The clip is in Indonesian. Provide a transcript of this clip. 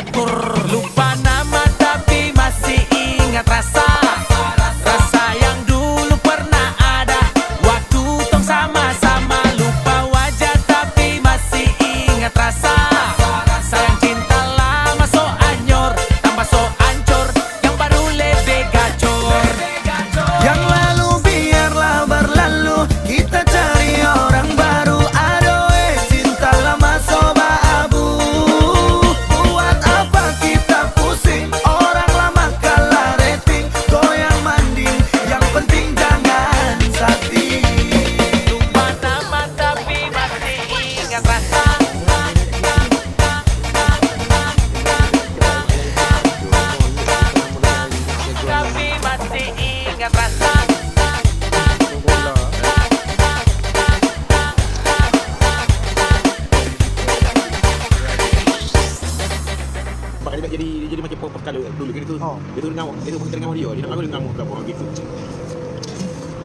teratur. Lupa nama tapi masih ingat rasa. Rasa yang dulu pernah ada waktu tong sama-sama. Lupa wajah tapi masih ingat rasa. Sayang cinta lama so anyor, tambah so ancur, yang baru lebih gacor. Yang lalu biarlah berlalu, kita cari orang baru. Adoe cinta lama soba abu. Buat apa kita pusing, orang lama kalah rating. Goyang manding, yang penting jangan sakit. Lupa nama tapi masih ingat rasa. Tapi masih ingat rasa. Bakal dia jadi macam podcast dulu kan itu. Itu ngamuk, itu kita ngamuk dia nak lagu dia ngamuk kat orang gitu.